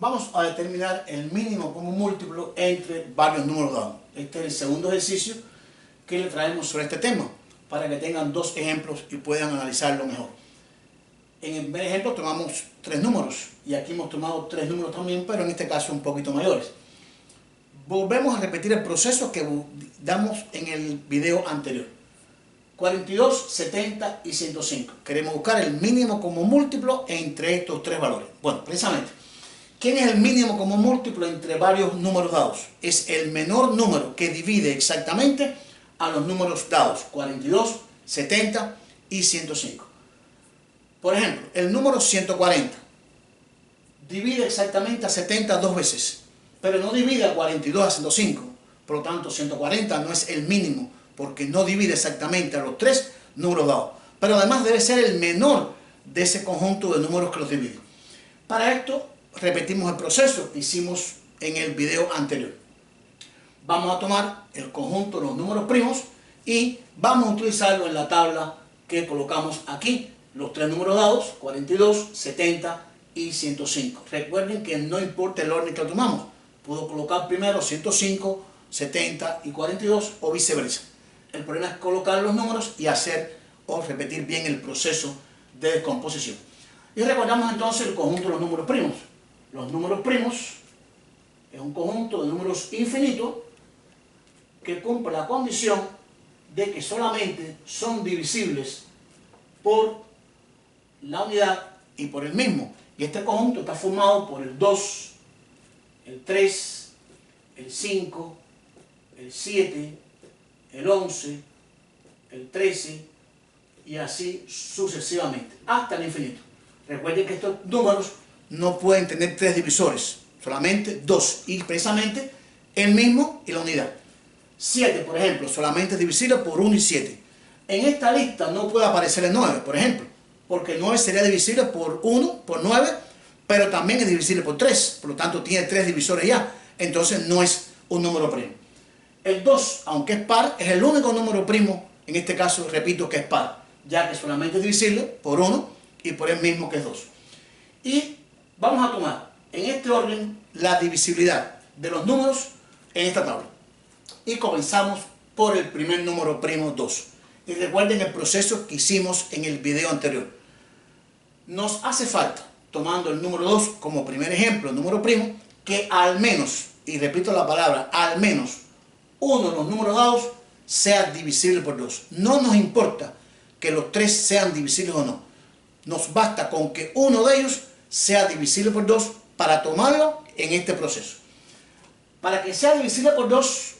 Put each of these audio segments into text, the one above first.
Vamos a determinar el mínimo común múltiplo entre varios números dados. Este es el segundo ejercicio que le traemos sobre este tema, para que tengan dos ejemplos y puedan analizarlo mejor. En el primer ejemplo tomamos tres números, y aquí hemos tomado tres números también, pero en este caso un poquito mayores. Volvemos a repetir el proceso que damos en el video anterior. 42, 70 y 105. Queremos buscar el mínimo común múltiplo entre estos tres valores. Bueno, precisamente, ¿quién es el mínimo común múltiplo entre varios números dados? Es el menor número que divide exactamente a los números dados, 42, 70 y 105. Por ejemplo, el número 140 divide exactamente a 70 dos veces, pero no divide a 42 a 105. Por lo tanto, 140 no es el mínimo, porque no divide exactamente a los tres números dados. Pero además debe ser el menor de ese conjunto de números que los divide. Para esto, repetimos el proceso que hicimos en el video anterior. Vamos a tomar el conjunto de los números primos y vamos a utilizarlo en la tabla que colocamos aquí. Los tres números dados, 42, 70 y 105. Recuerden que no importa el orden que lo tomamos. Puedo colocar primero 105, 70 y 42 o viceversa. El problema es colocar los números y hacer o repetir bien el proceso de descomposición. Y recordamos entonces el conjunto de los números primos. Los números primos es un conjunto de números infinitos que cumple la condición de que solamente son divisibles por la unidad y por el mismo. Y este conjunto está formado por el 2, el 3, el 5, el 7, el 11, el 13 y así sucesivamente, hasta el infinito. Recuerden que estos números no pueden tener tres divisores, solamente dos, y precisamente el mismo y la unidad. 7, por ejemplo, solamente es divisible por 1 y 7. En esta lista no puede aparecer el 9, por ejemplo, porque el 9 sería divisible por 1, por 9, pero también es divisible por 3, por lo tanto tiene tres divisores ya, entonces no es un número primo. El 2, aunque es par, es el único número primo, en este caso, repito, que es par, ya que solamente es divisible por 1 y por el mismo, que es 2. Y vamos a tomar en este orden la divisibilidad de los números en esta tabla. Y comenzamos por el primer número primo, 2. Y recuerden el proceso que hicimos en el video anterior. Nos hace falta, tomando el número 2 como primer ejemplo, número primo, que al menos, y repito la palabra, al menos, uno de los números dados sea divisible por 2. No nos importa que los tres sean divisibles o no. Nos basta con que uno de ellos sea divisible por 2 para tomarlo en este proceso. Para que sea divisible por 2,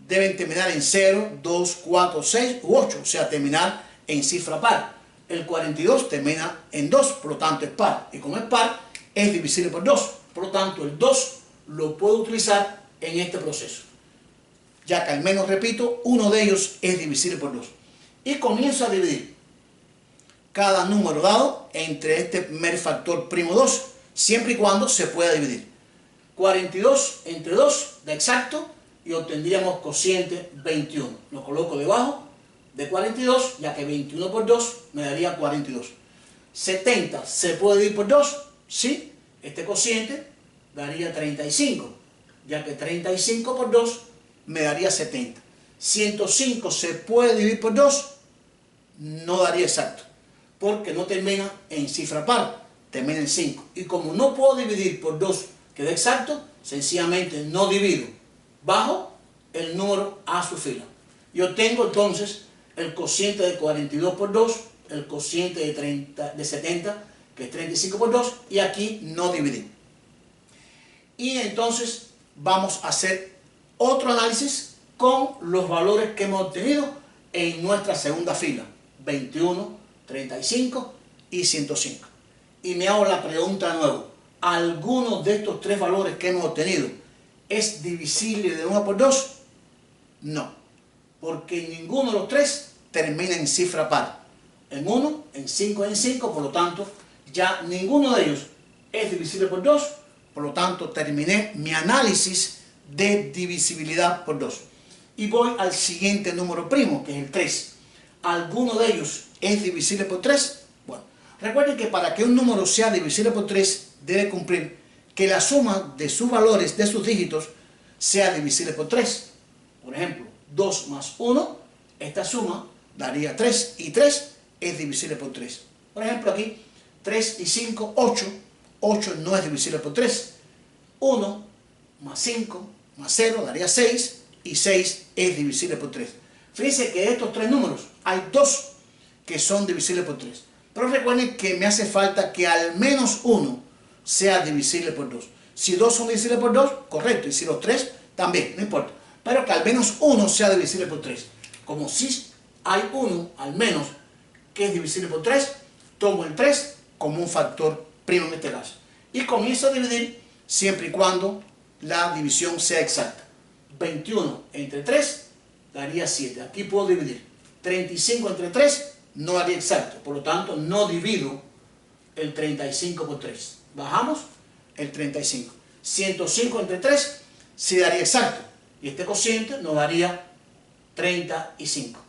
deben terminar en 0, 2, 4, 6 u 8, o sea, terminar en cifra par. El 42 termina en 2, por lo tanto es par. Y como es par, es divisible por 2. Por lo tanto, el 2 lo puedo utilizar en este proceso, ya que al menos, repito, uno de ellos es divisible por 2. Y comienzo a dividir cada número dado entre este primer factor primo 2, siempre y cuando se pueda dividir. 42 entre 2 da exacto y obtendríamos cociente 21. Lo coloco debajo de 42, ya que 21 por 2 me daría 42. 70 se puede dividir por 2, sí, este cociente daría 35, ya que 35 por 2 me daría 70. 105 se puede dividir por 2, no daría exacto, porque no termina en cifra par, termina en 5. Y como no puedo dividir por 2 que dé exacto, sencillamente no divido, bajo el número a su fila. Y obtengo entonces el cociente de 42 por 2, el cociente de 70, que es 35 por 2, y aquí no dividí. Y entonces vamos a hacer otro análisis con los valores que hemos obtenido en nuestra segunda fila, 21, 35 y 105. Y me hago la pregunta de nuevo, ¿alguno de estos tres valores que hemos obtenido es divisible de 1 por 2? No, porque ninguno de los tres termina en cifra par. En 1, en 5, en 5, por lo tanto, ya ninguno de ellos es divisible por 2, por lo tanto, terminé mi análisis de divisibilidad por 2. Y voy al siguiente número primo, que es el 3. ¿Alguno de ellos es divisible por 3? Bueno, recuerden que para que un número sea divisible por 3, debe cumplir que la suma de sus valores, de sus dígitos, sea divisible por 3. Por ejemplo, 2 más 1, esta suma daría 3, y 3 es divisible por 3. Por ejemplo, aquí 3 y 5, 8. 8 no es divisible por 3. 1 más 5 más 0 daría 6, y 6 es divisible por 3. Fíjense que de estos tres números hay dos que son divisibles por 3. Pero recuerden que me hace falta que al menos uno sea divisible por 2. Si dos son divisibles por 2, correcto. Y si los tres, también, no importa. Pero que al menos uno sea divisible por 3. Como si hay uno, al menos, que es divisible por 3, tomo el 3 como un factor primo en este caso. Y comienzo a dividir siempre y cuando la división sea exacta. 21 entre 3 daría 7. Aquí puedo dividir. 35 entre 3 no daría exacto. Por lo tanto, no divido el 35 por 3. Bajamos el 35. 105 entre 3 sí daría exacto. Y este cociente nos daría 35.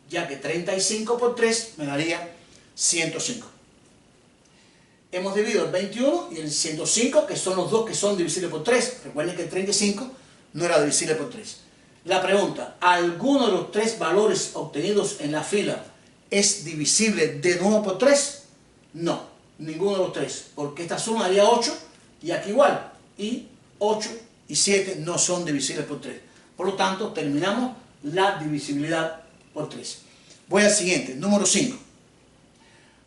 Ya que 35 por 3 me daría 105. Hemos dividido el 21 y el 105, que son los dos que son divisibles por 3. Recuerden que el 35 no era divisible por 3. La pregunta, ¿alguno de los tres valores obtenidos en la fila es divisible de nuevo por 3? No, ninguno de los tres, porque esta suma daría 8 y aquí igual. Y 8 y 7 no son divisibles por 3. Por lo tanto, terminamos la divisibilidad por 3. Voy al siguiente, número 5.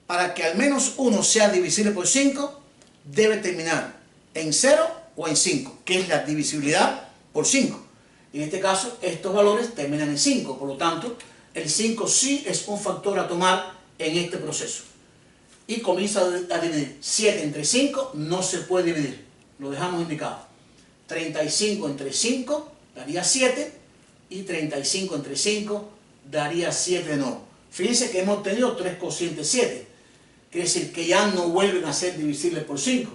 Para que al menos uno sea divisible por 5, debe terminar en 0 o en 5, que es la divisibilidad por 5. En este caso, estos valores terminan en 5, por lo tanto, el 5 sí es un factor a tomar en este proceso. Y comienza a dividir. 7 entre 5 no se puede dividir, lo dejamos indicado. 35 entre 5 daría 7, y 35 entre 5 daría 7 de nuevo. Fíjense que hemos obtenido tres cocientes 7, quiere decir que ya no vuelven a ser divisibles por 5.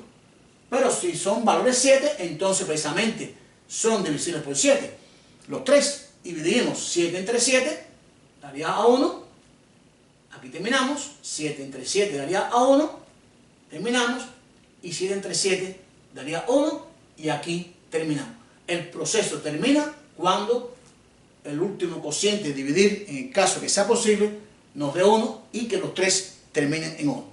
Pero si son valores 7, entonces precisamente son divisibles por 7. Los 3 dividimos 7 entre 7, daría a 1. Aquí terminamos. 7 entre 7 daría a 1. Terminamos. Y 7 entre 7 daría 1. Y aquí terminamos. El proceso termina cuando el último cociente de dividir, en el caso que sea posible, nos dé 1 y que los 3 terminen en 1.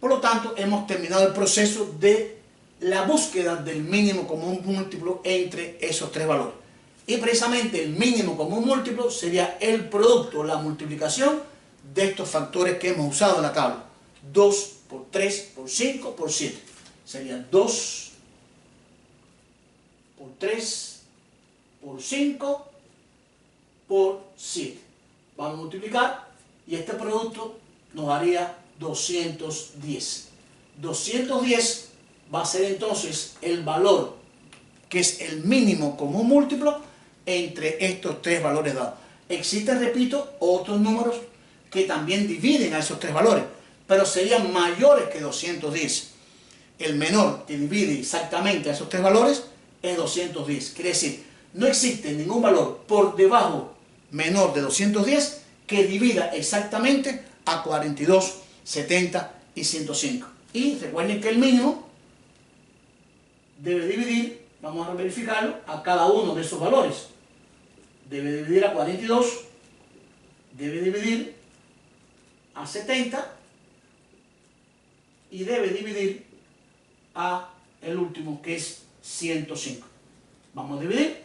Por lo tanto, hemos terminado el proceso de la búsqueda del mínimo común múltiplo entre esos tres valores. Y precisamente el mínimo común múltiplo sería el producto, la multiplicación de estos factores que hemos usado en la tabla. 2 por 3 por 5 por 7. Sería 2 por 3 por 5 por 7. Vamos a multiplicar y este producto nos daría 210. 210 va a ser entonces el valor que es el mínimo común múltiplo entre estos tres valores dados. Existen, repito, otros números que también dividen a esos tres valores, pero serían mayores que 210. El menor que divide exactamente a esos tres valores es 210. Quiere decir, no existe ningún valor por debajo menor de 210 que divida exactamente a 42, 70 y 105. Y recuerden que el mínimo debe dividir, vamos a verificarlo, a cada uno de esos valores. Debe dividir a 42, debe dividir a 70 y debe dividir a el último, que es 105. Vamos a dividir.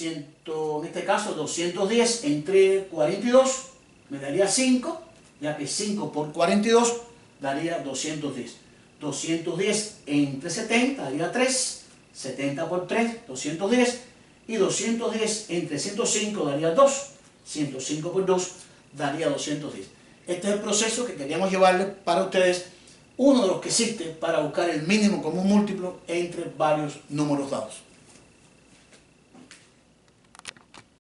En este caso 210 entre 42 me daría 5, ya que 5 por 42 daría 210. 210 entre 70 daría 3, 70 por 3, 210, y 210 entre 105 daría 2, 105 por 2 daría 210. Este es el proceso que queríamos llevarles para ustedes, uno de los que existe para buscar el mínimo común múltiplo entre varios números dados.